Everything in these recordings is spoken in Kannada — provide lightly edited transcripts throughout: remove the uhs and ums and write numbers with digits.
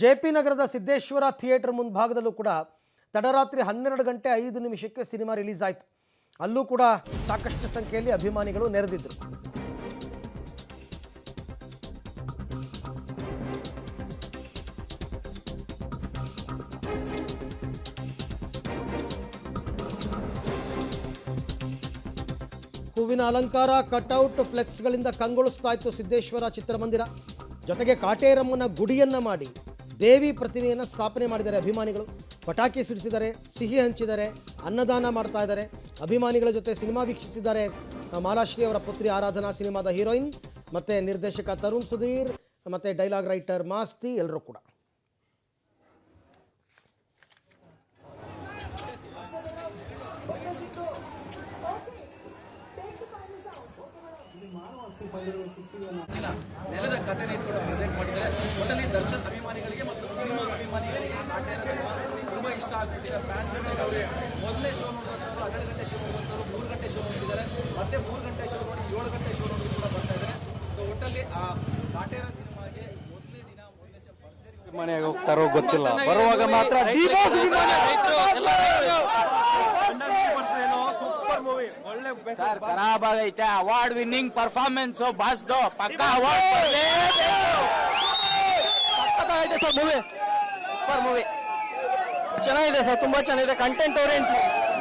ಜೆಪಿ ನಗರದ ಸಿದ್ದೇಶ್ವರ ಥಿಯೇಟರ್ ಮುಂಭಾಗದಲ್ಲೂ ಕೂಡ ತಡರಾತ್ರಿ 12 ಗಂಟೆ 5 ನಿಮಿಷಕ್ಕೆ ಸಿನಿಮಾ ರಿಲೀಸ್ ಆಯಿತು. ಅಲ್ಲೂ ಕೂಡ ಸಾಕಷ್ಟು ಸಂಖ್ಯೆಯಲ್ಲಿ ಅಭಿಮಾನಿಗಳು ನೆರೆದಿದ್ದರು. ಹೂವಿನ ಅಲಂಕಾರ, ಕಟ್ಔಟ್, ಫ್ಲೆಕ್ಸ್ಗಳಿಂದ ಕಂಗೊಳಿಸ್ತಾ ಇತ್ತು ಸಿದ್ದೇಶ್ವರ ಚಿತ್ರಮಂದಿರ. ಜೊತೆಗೆ ಕಾಟೇರಮ್ಮನ ಗುಡಿಯನ್ನು ಮಾಡಿ ದೇವಿ ಪ್ರತಿಮೆಯನ್ನು ಸ್ಥಾಪನೆ ಮಾಡಿದ್ದಾರೆ ಅಭಿಮಾನಿಗಳು. ಪಟಾಕಿ ಸಿಡಿಸಿದ್ದಾರೆ, ಸಿಹಿ ಹಂಚಿದ್ದಾರೆ, ಅನ್ನದಾನ ಮಾಡ್ತಾ ಇದ್ದಾರೆ. ಅಭಿಮಾನಿಗಳ ಜೊತೆ ಸಿನಿಮಾ ವೀಕ್ಷಿಸಿದ್ದಾರೆ ಮಾಲಾಶ್ರೀ ಅವರ ಪುತ್ರಿ ಆರಾಧನಾ, ಸಿನಿಮಾದ ಹೀರೋಯಿನ್, ಮತ್ತು ನಿರ್ದೇಶಕ ತರುಣ್ ಸುಧೀರ್, ಮತ್ತು ಡೈಲಾಗ್ ರೈಟರ್ ಮಾಸ್ತಿ, ಎಲ್ಲರೂ ಕೂಡ. ನೆಲದ ಕಥೆನ ಇಟ್ಕೊಂಡು ಪ್ರೆಸೆಂಟ್ ಮಾಡಿದ್ದಾರೆ. ಒಟ್ಟಲ್ಲಿ ದರ್ಶನ್ ಅಭಿಮಾನಿಗಳಿಗೆ ಮತ್ತು ಸಿನಿಮಾ ಅಭಿಮಾನಿಗಳಿಗೆ ಕಾಟೇರ ಸಿನಿಮಾ ತುಂಬ ಇಷ್ಟ ಆಗ್ಬಿಟ್ಟಿದೆ. ಫ್ಯಾನ್ಸ್ ಅವರಿಗೆ ಮೊದಲನೇ ಶೋ ನೋಡುವಂಥವ್ರು 12 ಗಂಟೆ ಶೋ ನೋಡುವಂಥವ್ರು 3 ಗಂಟೆ ಶೋ ನೋಡ್ತಿದ್ದಾರೆ. ಮತ್ತೆ 3 ಗಂಟೆ ಶೋ ನೋಡಿ 7 ಗಂಟೆ ಶೋ ನೋಡೋದು ಕೂಡ ಬರ್ತಾ ಇದ್ದಾರೆ. ಒಟ್ಟಲ್ಲಿ ಆ ಕಾಟೇರ ಸಿನಿಮಾಗೆ ಮೊದಲನೇ ದಿನ ಮೊದಲನೇ ಶೋ ಭರ್ಜರಿ ಮನೆಗೆ ಹೋಗ್ತಾರೋ ಗೊತ್ತಿಲ್ಲ, ಬರುವಾಗ ಮಾತ್ರ ಸರ್ ಖರಾಬ್ ಆಗೈತೆ. ಅವಾರ್ಡ್ ವಿನ್ನಿಂಗ್ ಪರ್ಫಾರ್ಮೆನ್ಸ್ ಬಾಸ್ದು ಪಕ್ಕ ಅವಾರ್ಡ್ ಸಕ್ಕತ್ತಾಗೈತೆ ಸರ್. ಮೂವಿ ಸೂಪರ್ ಮೂವಿ, ಚೆನ್ನಾಗಿದೆ ಸರ್, ತುಂಬಾ ಚೆನ್ನಾಗಿದೆ. Content orient,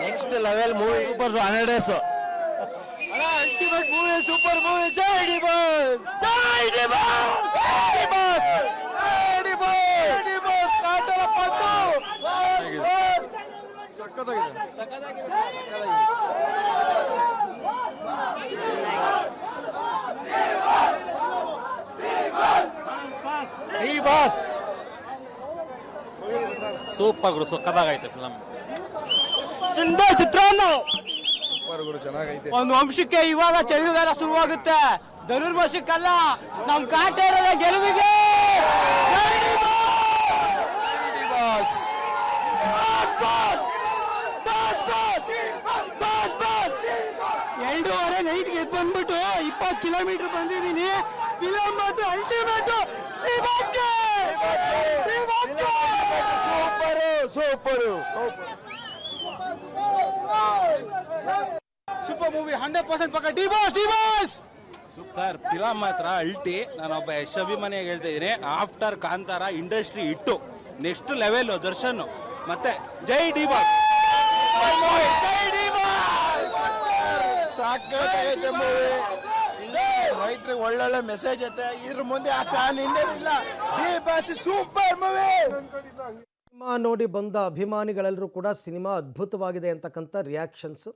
next level movie. Super 100 days ultimate movie, super movie. ಜೈ ಡಿ ಬಾಸ್, ಜೈ ಡಿ ಬಾಸ್, ಜೈ ಡಿ ಬಾಸ್, ಜೈ ಡಿ ಬಾಸ್, ಜೈ ಡಿ ಬಾಸ್. ಕಾಟರ ಪಟ್ಟು ಸಕ್ಕತ್ತಾಗಿದೆ. ಸೂಪರ್ ಗುರು, ಸಕ್ಕತ್ತಾಗೈತೆ ಫಿಲಮ್. ಚಿತ್ರಾನ್ನ ಸೂಪರ್ ಗುರು, ಚೆನ್ನಾಗೈತೆ. ಒಂದು ವಂಶಕ್ಕೆ ಇವಾಗ ಚಳಿಗಾಲ ಶುರುವಾಗುತ್ತೆ, ಧನುರ್ಮಾಸಕ್ಕಲ್ಲ. ನಮ್ ಕಾಟೇರದ ಗೆಲುವಿಗೆ 2:30 ನೈಟ್ಗೆ ಎದ್ದು ಬಂದ್ಬಿಟ್ಟು 20 ಕಿಲೋಮೀಟರ್ ಬಂದಿದ್ದೀನಿ. ಫಿಲಮ್ ಮಾತ್ರ ಅಲ್ಟಿಮೇಟ್. ಸೂಪರ್ ಸೂಪರ್ ಮೂವಿ, 100% ಪಕ್ಕ. D boss, D boss sir film ಮಾತ್ರ ಅಲ್ಟಿ. ನಾನೊಬ್ಬ ಯಶ್ ಅಭಿಮಾನಿಯಾಗಿ ಹೇಳ್ತಾ ಇದ್ದೀನಿ. ಆಫ್ಟರ್ ಕಾಂತಾರ ಇಂಡಸ್ಟ್ರಿ ಇಟ್ಟು ನೆಕ್ಸ್ಟ್ ಲೆವೆಲ್ ದರ್ಶನ್. ಮತ್ತೆ ಜೈ ಡಿ ಬಾಸ್, ಜೈ ಡಿ ಬಾಸ್. ಸಾಕಾಗೈತೆ ಮೂವಿ. ರೈತರಿಗೆ ಒಳ್ಳೊಳ್ಳೆ ಮೆಸೇಜ್ ಐತೆ. ಇದ್ರ ಮುಂದೆ ಆ ಪ್ಯಾನ್ ಇಂಡಿಯನ್ ಇಲ್ಲ. D boss super movie. Cinema ನೋಡಿ ಬಂದ ಅಭಿಮಾನಿಗಳೆಲ್ಲರೂ ಕೂಡ ಸಿನಿಮಾ ಅದ್ಭುತವಾಗಿದೆ ಅಂತಕ್ಕಂಥ ರಿಯಾಕ್ಷನ್ಸ್.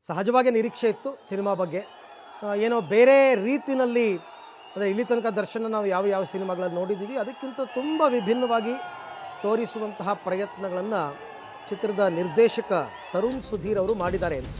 ಸಹಜವಾಗಿ ನಿರೀಕ್ಷೆ ಇತ್ತು ಸಿನಿಮಾ ಬಗ್ಗೆ. ಏನೋ ಬೇರೆ ರೀತಿಯಲ್ಲಿ, ಅಂದರೆ ಇಲ್ಲಿ ತನಕ ದರ್ಶನ ನಾವು ಯಾವ ಯಾವ ಸಿನಿಮಾಗಳನ್ನು ನೋಡಿದ್ದೀವಿ ಅದಕ್ಕಿಂತ ತುಂಬ ವಿಭಿನ್ನವಾಗಿ ತೋರಿಸುವಂತಹ ಪ್ರಯತ್ನಗಳನ್ನು ಚಿತ್ರದ ನಿರ್ದೇಶಕ ತರುಣ್ ಸುಧೀರ್ ಅವರು ಮಾಡಿದ್ದಾರೆ ಅಂತ